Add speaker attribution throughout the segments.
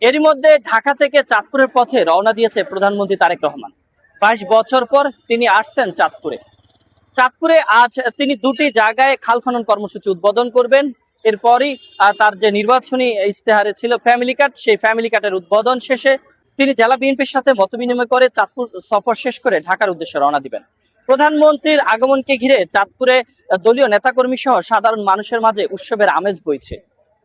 Speaker 1: এরই মধ্যে ঢাকা থেকে চাঁদপুরের পথে রওনা দিয়েছে প্রধানমন্ত্রী তারেক রহমান। 22 বছর পর তিনি আসছেন চাঁদপুরে। চাঁদপুরে আজ তিনি দুটি জায়গায় খাল খনন কর্মসূচি উদ্বোধন করবেন। এরপরই তার যে নির্বাচনী ইশতেহারে ছিল ফ্যামিলি কার্ড, সেই ফ্যামিলি কার্ডের উদ্বোধন শেষে তিনি জেলা বিএনপির সাথে মতবিনিময় করে চাঁদপুর সফর শেষ করে ঢাকার উদ্দেশ্যে রওনা দিবেন। প্রধানমন্ত্রীর আগমনকে ঘিরে চাঁদপুরে দলীয় নেতাকর্মী সহ সাধারণ মানুষের মাঝে উৎসবের আমেজ বইছে।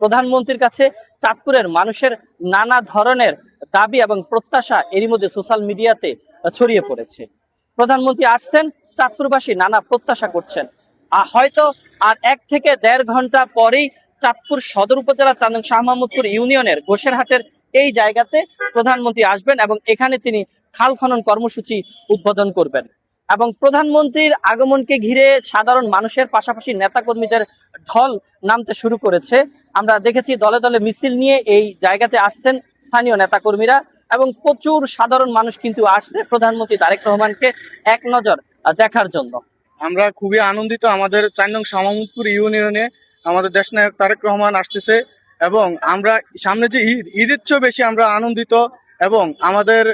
Speaker 1: প্রধানমন্ত্রীর কাছে চাঁদপুরের মানুষের নানা ধরনের দাবি এবং প্রত্যাশা এরই মধ্যে সোশ্যাল মিডিয়াতে ছড়িয়ে পড়েছে। প্রধানমন্ত্রী আসছেন, চাঁদপুরবাসী নানা প্রত্যাশা করছেন। হয়তো আর 1 থেকে 1.5 ঘন্টা পরেই চাঁদপুর সদর উপজেলা চান্দন শাহ মাহমুদপুর ইউনিয়নের গোসেরহাটের এই জায়গাতে প্রধানমন্ত্রী আসবেন এবং এখানে তিনি খাল খনন কর্মসূচি উদ্বোধন করবেন। এবং প্রধানমন্ত্রীর আগমনকে ঘিরে সাধারণ মানুষের পাশাপাশি নেতাকর্মীদের ঢল নামতে শুরু করেছে। আমরা দেখেছি দলে দলে মিছিল নিয়ে এই জায়গাতে আসছেন স্থানীয় নেতাকর্মীরা এবং প্রচুর সাধারণ মানুষ কিন্তু আসছে প্রধানমন্ত্রী তারেক রহমানকে এক নজর দেখার জন্য।
Speaker 2: আমরা খুবই আনন্দিত, আমাদের 4 নং শাহ মাহমুদপুর ইউনিয়নে আমাদের দেশনায়ক তারেক রহমান আসতেছে এবং আমরা সামনে যে ঈদের চেয়ে বেশি আমরা আনন্দিত। এবং আমাদের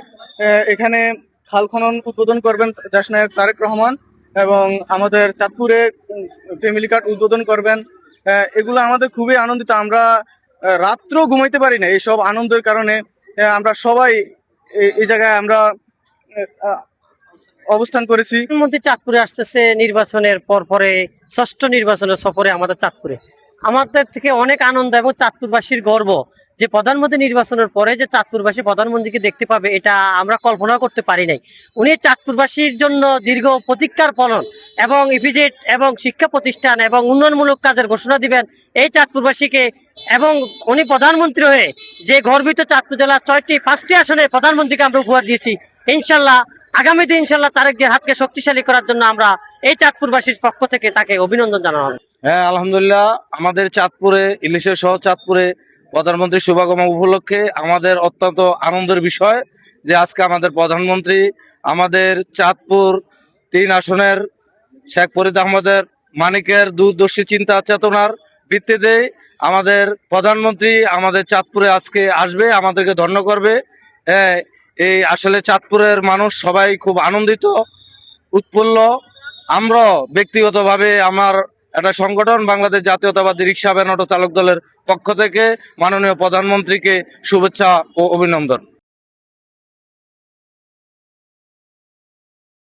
Speaker 2: এখানে খাল খনন উদ্বোধন করবেন দেশনায়ক তারেক রহমান এবং আমাদের চাঁদপুরে ফ্যামিলি কার্ড উদ্বোধন করবেন। এগুলো আমাদের খুবই আনন্দিত, আমরা রাত্র ঘুমাইতে পারি না এইসব আনন্দের কারণে। আমরা সবাই এই জায়গায় আমরা অবস্থান করেছি।
Speaker 3: প্রধানমন্ত্রী চাঁদপুরে আসতেছে নির্বাচনের পরে 6ষ্ঠ নির্বাচনের সফরে আমাদের চাঁদপুরে। আমাদের থেকে অনেক আনন্দ এবং চাঁদপুরবাসীর গর্ব যে প্রধানমন্ত্রী নির্বাচনের পরে যে চাঁদপুরবাসী প্রধানমন্ত্রীকে দেখতে পাবে, এটা আমরা কল্পনা করতে পারি নাই। উনি চাঁদপুরবাসীর জন্য দীর্ঘ প্রতীক্ষার ফলন এবং ইপিজেড এবং শিক্ষা প্রতিষ্ঠান এবং উন্নয়নমূলক কাজের ঘোষণা দিবেন এই চাঁদপুরবাসীকে। এবং উনি প্রধানমন্ত্রী হয়ে যে গর্বিত চাঁদপুর জেলার 5টি আসনে প্রধানমন্ত্রীকে আমরা উপহার দিয়েছি। ইনশাল্লাহ আগামী দিন ইনশাল্লাহ তারেকদের হাতকে শক্তিশালী করার জন্য আমরা এই চাঁদপুরবাসীর পক্ষ থেকে তাকে অভিনন্দন জানানো হবে।
Speaker 4: হ্যাঁ, আলহামদুলিল্লাহ, আমাদের চাঁদপুরে ইলিশের শহর চাঁদপুরে প্রধানমন্ত্রী শুভাগমন উপলক্ষে আমাদের অত্যন্ত আনন্দের বিষয় যে আজকে আমাদের প্রধানমন্ত্রী আমাদের চাঁদপুর 3 আসনের শেখ ফরিদ আহমদের মানিকের দূরদর্শী চিন্তা চেতনার ভিত্তিতে আমাদের প্রধানমন্ত্রী আমাদের চাঁদপুরে আজকে আসবে, আমাদেরকে ধন্য করবে। এই আসলে চাঁদপুরের মানুষ সবাই খুব আনন্দিত, উৎফুল্ল। আমরা ব্যক্তিগতভাবে আমার একটা সংগঠন বাংলাদেশ জাতীয়তাবাদী রিক্সা ভ্যান অটো চালক দলের পক্ষ থেকে মাননীয় প্রধানমন্ত্রীকে শুভেচ্ছা ও অভিনন্দন।